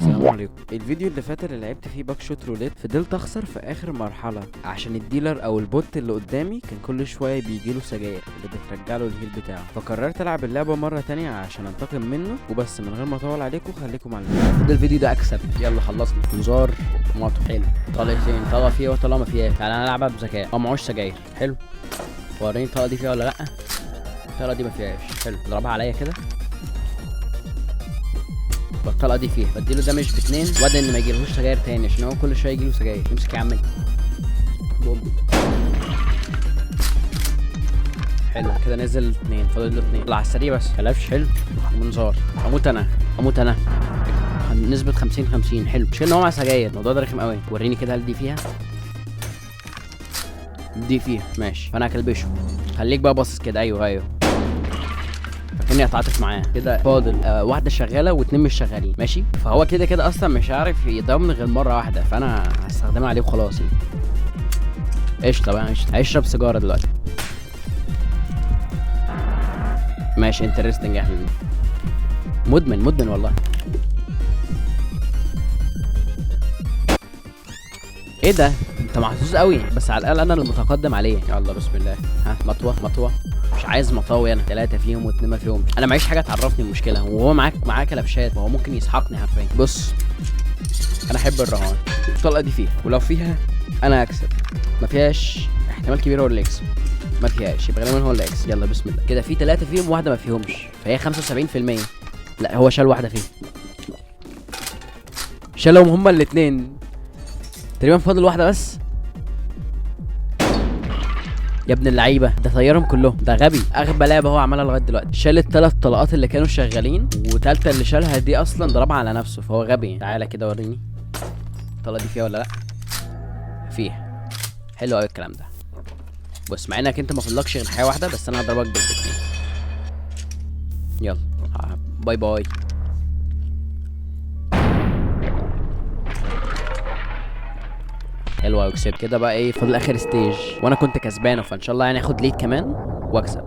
السلام عليكم. الفيديو اللي فات اللي لعبت فيه باك شوت روليت فضلت اخسر في اخر مرحله عشان الديلر او البوت اللي قدامي كان كل شويه بيجيله سجاير اللي بترجع له الهيل بتاعه، فقررت العب اللعبه مره تانية عشان انتقم منه وبس. من غير ما اطول عليكم خليكم على ده الفيديو ده اكسب. يلا خلصنا انذار موتو. حلو، طلقتين، طلقه فيها وطلقه ما فيها. تعالى نلعبها بذكاء. معوش سجاير. حلو، وريني الطلقه دي فيها ولا لا. الطلقه دي ما فيهاش. حلو، اضربها عليا كده. الطلقه دي فيها، بديله دامج باتنين واد ان ما يجيلهوش سجاير تاني عشان هو كل شويه يجيله سجاير. امسك يا عم. بوم. حلو كده، نزل اتنين، فاضل له اتنين. طلع على السريع بس كلبش. حلو، منظار. هموت انا نسبة 50-50. حلو، مش ان هو مع سجاير، الموضوع ده رخم قوي. وريني كده هل دي فيها. دي فيها ماشي، فانا هكلبشه. خليك بقى باصص كده. ايوه فكني اتعاطف معاه كده. فاضل واحده شغاله واتنين مش شغالين. ماشي، فهو كده اصلا مش عارف يضربني غير مره واحده، فانا هستخدمها عليه وخلاص يعني. قشطه بقى، قشطه. هيشرب سيجاره دلوقتي. ماشي، انترستنج يا حبيبي. مدمن والله. ايه ده؟ انت محظوظ قوي، بس على الاقل انا اللي متقدم عليه. يلا بسم الله. ها، مطوه. مش عايز مطاوي انا. 3 فيهم واتنين ما فيهم. انا معيش حاجه تعرفني المشكله، وهو معاه كلبشات، فهو ممكن يسحقني حرفيا. بص، انا احب الرهان. الطلقه دي فيها، ولو فيها انا هكسب. ما فيهاش، احتمال كبير هو اللي يكسب. ما فيهاش، يبقى غالبا هو اللي يكسب. يلا بسم الله. كده في 3 فيهم وواحده ما فيهمش، فهي 75%. لا، هو شال واحده فيهم. شالهم هما الاثنين تقريبا، فاضل واحده بس. يا ابن اللعيبه، ده طيرهم كلهم. ده غبي، اغبى لعبه هو عملها لغايه دلوقتي. شال ال3 طلقات اللي كانوا شغالين، وتالتة اللي شالها دي اصلا ضربها على نفسه، فهو غبي. تعالى كده وريني الطلقه دي فيها ولا لا. فيها. حلو قوي الكلام ده. بص، مع انك انت ما فضلكش غير حاجه واحده، بس انا هضربك بالاتنين. يلا باي. حلو قوي، كسبت. كده بقى ايه؟ فاضل اخر ستيج وانا كنت كسبانه، فان شاء الله يعني اخد ليد كمان واكسب.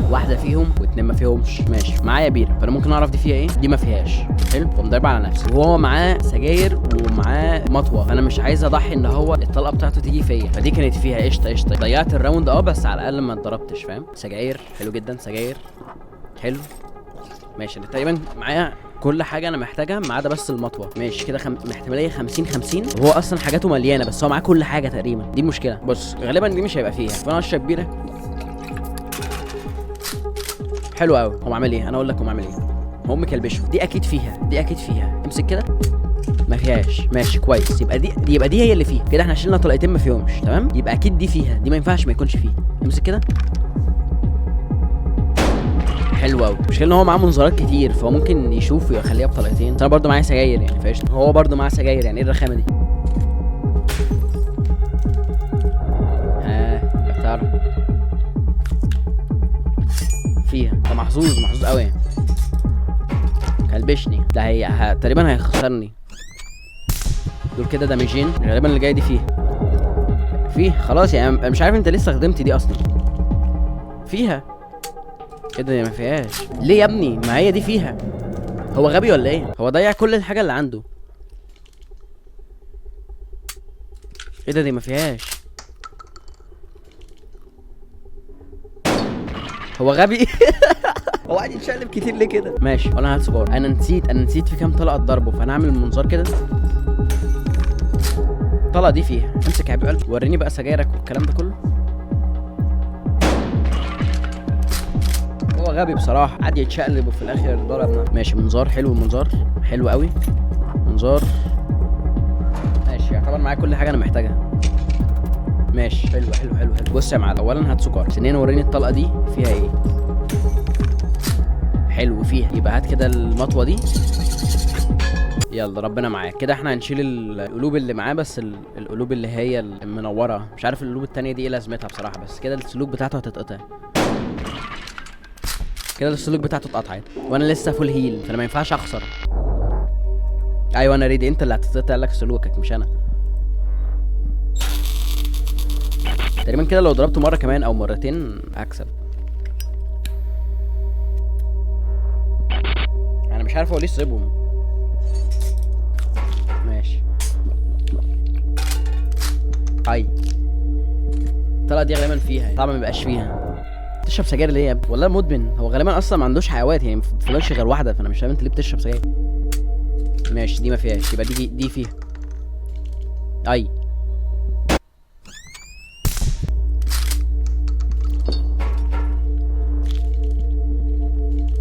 واحده فيهم واتنين ما فيهمش. ماشي، معايا بيره، فانا ممكن اعرف دي فيها ايه. دي ما فيهاش. حلو، قوم ضاربها على نفسي. وهو معاه سجاير ومعاه مطوه، فانا مش عايز اضحي ان هو الطلقه بتاعته تيجي فيا. فدي كانت فيها. قشطه. ضيعت الراوند بس على الاقل ما اتضربتش، فاهم؟ سجاير. حلو جدا، سجاير. حلو ماشي. انا تقريبا معايا كل حاجه انا محتاجها ما عدا بس المطوه. ماشي كده، احتماليه 50-50. وهو اصلا حاجاته مليانه، بس هو معاه كل حاجه تقريبا. دي المشكله. بص، غالبا دي مش هيبقى فيها، فانا اشرب بيره. حلو قوي. هو عامل ايه؟ انا اقول لك هو عامل ايه. هو مكلبشه. دي اكيد فيها. امسك كده. ما فيهاش. ماشي كويس. يبقى دي هي اللي فيها. كده احنا شلنا طلقتين ما فيهمش. تمام، يبقى اكيد دي فيها. دي ما ينفعش ما يكونش فيه. امسك كده. حلو قوي. مش ان هو معاه منظارات كتير، فهو ممكن يشوف ويخليها بطلقتين. انا برضو معايا سجاير يعني، فايش. هو برضو معاه سجاير يعني. ايه الرخامه دي؟ يا ترى فيها. ده محظوظ قوي. كلبشني. ده هي تقريبا هيخسرني. دول كده دامجين. غالبا اللي جاي دي فيه خلاص يعني. مش عارف انت ليه استخدمت دي اصلا. فيها. ايه ده؟ ما فيهاش ليه يا ابني؟ ما هي دي فيها. هو غبي ولا ايه؟ هو ضيع كل الحاجه اللي عنده. ايه ده؟ دي ما فيهاش. هو غبي. هو قاعد يتشقلب كتير ليه كده؟ ماشي، ولا هات سجاره. انا نسيت في كام طلقه ضربه، فانا هعمل المنظار كده. الطلقه دي فيها. امسك يا حبيب قلبي. وريني بقى سجايرك والكلام ده كله. هو غبي بصراحه، قعد يتشقلب وفي الاخر ضربنا. ماشي، منظار. حلو المنظار. حلو قوي منظار. ماشي، يعتبر معايا كل حاجه انا محتاجها. ماشي، حلو. بص يا معلم، اولا هات سكر. ثانيا وريني الطلقه دي فيها ايه. حلو، فيها. يبقى هات كده المطوه دي. يلا ربنا معاك. كده احنا هنشيل القلوب اللي معاه، بس القلوب اللي هي المنوره. مش عارف القلوب التانية دي ايه لازمتها بصراحه، بس كده السلوك بتاعته هتتقطع. كده السلوك بتاعته اتقطعت، وانا لسه فول هيل، فانا ما ينفعش اخسر. ايوه انا ريدي. انت اللي هتتقطع لك سلوكك مش انا. تقريبا كده لو ضربته مره كمان او مرتين هكسب. انا مش عارف هو ليه صيبهم. اي الطلقه دي غالبا فيها، طبعا ما بيبقاش فيها. تشرب سجاير ليه يا ابني؟ والله مدمن. هو غالبا اصلا ما عندوش حيوات، يعني ما فضلش غير واحده، فانا مش فاهم انت ليه بتشرب سجاير. ماشي دي ما فيهاش، يبقى دي فيها. اي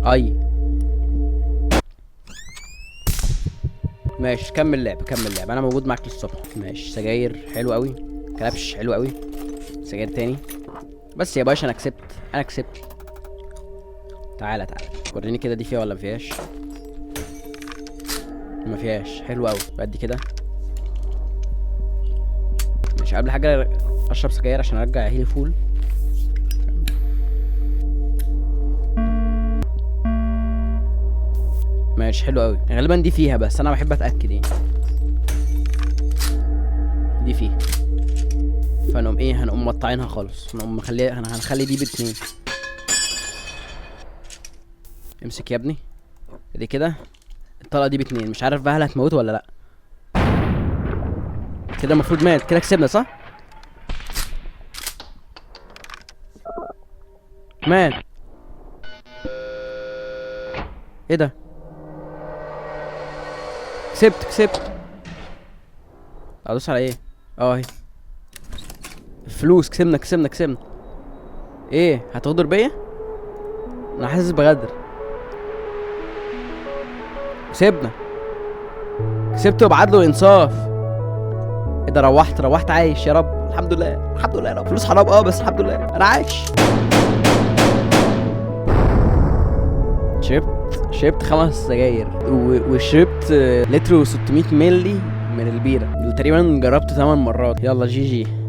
اي ماشي كمل لعب كمل لعب، انا موجود معاك للصبح. ماشي سجاير حلو قوي، كلبش حلو قوي، سجاير تاني. بس يا باشا انا كسبت، انا كسبت. تعالى تعالى وريني كده دي فيها ولا ما فيهاش. ما فيهاش، حلو قوي. بدي كده مش قبل حاجه اشرب سجاير عشان ارجع هيلي فول. ماشي حلو قوي، غالبا دي فيها بس انا بحب اتاكد يعني. دي فيها، فنقوم ايه، هنقوم مقطعينها خالص، هنخلي دي باتنين. امسك يا ابني دي كده. الطلقه دي باتنين، مش عارف بقى هل هتموته ولا لا. كده المفروض مات، كده كسبنا صح؟ مات. ايه ده؟ كسبت. ادوس على ايه؟ اهي فلوس. كسبنا. ايه هتغدر بيا؟ انا حاسس بغدر. كسبت وبعدله انصاف. ايه ده؟ روحت عايش يا رب. الحمد لله يا رب. فلوس حرام بس الحمد لله انا عايش. شربت 5 سجاير وشربت لتر و600 مللي من البيرة اللي تقريبا جربت 8 مرات. يلا جي جي.